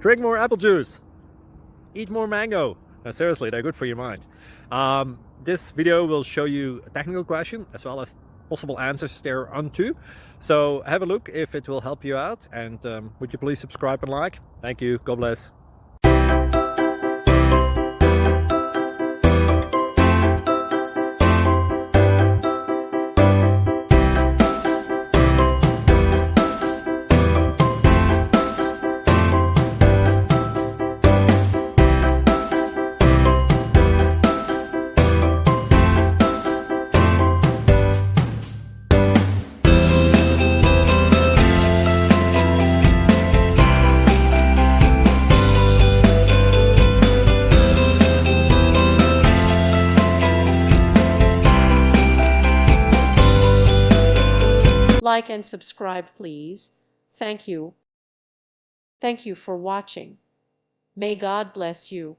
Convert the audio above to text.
Drink more apple juice. Eat more mango. No, seriously, they're good for your mind. This video will show you a technical question as well as possible answers thereunto. So have a look if it will help you out, and would you please subscribe and like? Thank you. God bless. Like and subscribe, please. Thank you. Thank you for watching. May God bless you.